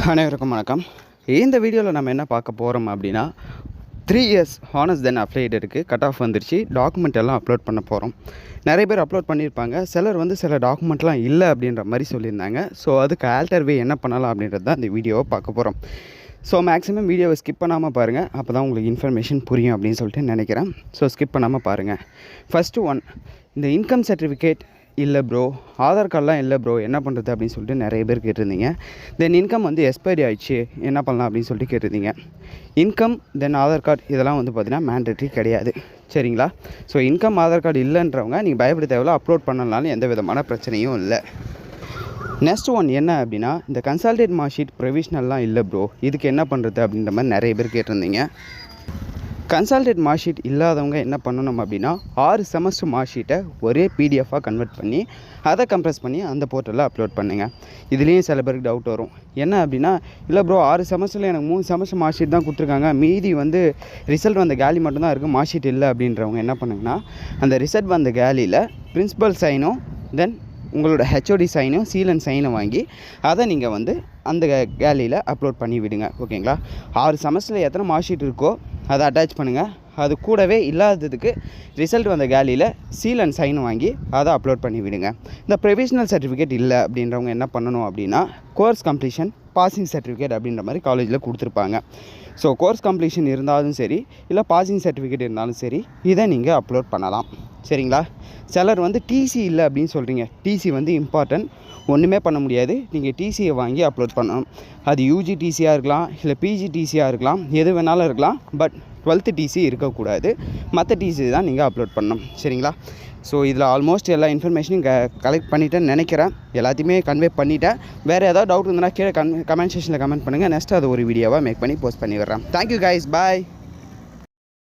அனைவருக்கும் வணக்கம். இந்த வீடியோவில் நம்ம என்ன பார்க்க போகிறோம் அப்படின்னா 3 years ஹானஸ்ட் தென் அப்ளைடு இருக்குது. கட் ஆஃப் வந்துருச்சு. டாக்குமெண்ட் எல்லாம் அப்லோட் பண்ண போகிறோம். நிறைய பேர் அப்லோட் பண்ணியிருப்பாங்க. சிலர் சில டாக்குமெண்ட்லாம் இல்லை அப்படின்ற மாதிரி சொல்லியிருந்தாங்க. ஸோ அதுக்கு ஆல்டர் வே என்ன பண்ணலாம் அப்படின்றது தான் இந்த வீடியோவை பார்க்க போகிறோம். ஸோ மேக்ஸிமம் வீடியோவை ஸ்கிப் பண்ணாமல் பாருங்கள். அப்போ தான் உங்களுக்கு இன்ஃபர்மேஷன் புரியும் அப்படின்னு சொல்லிட்டு நினைக்கிறேன். ஸோ ஸ்கிப் பண்ணாமல் பாருங்கள். ஃபஸ்ட்டு ஒன், இந்த இன்கம் சர்டிஃபிகேட் இல்லை ப்ரோ, ஆதார் கார்டெலாம் இல்லை ப்ரோ, என்ன பண்ணுறது அப்படின்னு சொல்லிட்டு நிறைய பேர் கேட்டிருந்தீங்க. தென் இன்கம் எக்ஸ்பைரி ஆகிடுச்சு, என்ன பண்ணலாம் அப்படின்னு சொல்லிட்டு கேட்டிருந்தீங்க. இன்கம் தென் ஆதார் கார்டு இதெல்லாம் பார்த்திங்கன்னா மேண்டேட்ரி கிடையாது, சரிங்களா? ஸோ இன்கம் ஆதார் கார்டு இல்லைன்றவங்க நீங்கள் பயப்பட தேவையில்ல, அப்லோட் பண்ணலாம்னு எந்த விதமான பிரச்சனையும் இல்லை. நெக்ஸ்ட் ஒன் என்ன அப்படின்னா, இந்த கன்சால்டேட் மார்க் ஷீட் ப்ரொவிஷ்னல்லாம் இல்லை ப்ரோ, இதுக்கு என்ன பண்ணுறது அப்படின்ற மாதிரி நிறைய பேர் கேட்டிருந்தீங்க. கன்சால்டேட் மார்க் ஷீட் இல்லாதவங்க என்ன பண்ணணும் அப்படின்னா, 6 செமஸ்டர் மார்க் ஷீட்டை ஒரே பிடிஎஃபாக கன்வெர்ட் பண்ணி அதை கம்ப்ரெஸ் பண்ணி அந்த போர்ட்டலில் அப்லோட் பண்ணுங்கள். இதுலேயும் சில பேருக்கு டவுட் வரும். என்ன அப்படின்னா, இல்லை ப்ரோ 6 செமஸ்டரில் எனக்கு 3 செமஸ்டர் மார்க் ஷீட் தான் கொடுத்துருக்காங்க, மீதி ரிசல்ட் வந்த கேலி மட்டும்தான் இருக்குது, மார்க் ஷீட் இல்லை அப்படின்றவங்க என்ன பண்ணுங்கன்னா, அந்த ரிசல்ட் வந்த கேலியில் பிரின்சிபல் சைனும் தென் உங்களோட ஹெச்ஓடி சைனும் சீல் அண்ட் சைனை வாங்கி அதை நீங்கள் அந்த கேலியில் அப்லோட் பண்ணி விடுங்க, ஓகேங்களா? 6 செமஸ்டரில் எத்தனை மார்க் ஷீட் இருக்கோ அதை அட்டாச் பண்ணுங்கள். அது கூடவே இல்லாததுக்கு ரிசல்ட் வந்த கேலியில் சீல் அண்ட் சைன் வாங்கி அதை அப்லோட் பண்ணி விடுங்க. இந்த ப்ரொவிஷனல் சர்டிஃபிகேட் இல்லை அப்படின்றவங்க என்ன பண்ணணும் அப்படின்னா, கோர்ஸ் கம்ப்ளீஷன் பாசிங் சர்டிஃபிகேட் அப்படின்ற மாதிரி காலேஜில் கொடுத்துருப்பாங்க. ஸோ கோர்ஸ் கம்ப்ளீஷன் இருந்தாலும் சரி, இல்லை பாசிங் சர்டிஃபிகேட் இருந்தாலும் சரி, இதை நீங்கள் அப்லோட் பண்ணலாம், சரிங்களா? சிலர் டிசி இல்லை அப்படின்னு சொல்கிறீங்க. டிசி இம்பார்ட்டன்ட், ஒன்றுமே பண்ண முடியாது. நீங்கள் டிசியை வாங்கி அப்லோட் பண்ணணும். அது யூஜி டிசியாக இருக்கலாம், இல்லை பிஜி டிசியாக இருக்கலாம், எது வேணாலும் இருக்கலாம். பட் 12th டிசி இருக்கக்கூடாது. மற்ற டிசி தான் நீங்கள் அப்லோட் பண்ணணும், சரிங்களா? ஸோ இதில் ஆல்மோஸ்ட் எல்லா இன்ஃபர்மேஷனையும் கலெக்ட் பண்ணிட்டேன்னு நினைக்கிறேன். எல்லாத்தையுமே கன்வே பண்ணிவிட்டேன். வேறு ஏதாவது டவுட் இருந்ததுன்னா கீழே கமெண்ட் செக்ஷனில் கமெண்ட் பண்ணுங்கள். நெக்ஸ்ட் அது ஒரு வீடியோவாக மேக் பண்ணி போஸ்ட் பண்ணி விடுறேன். தேங்க்யூ கைஸ், பாய்.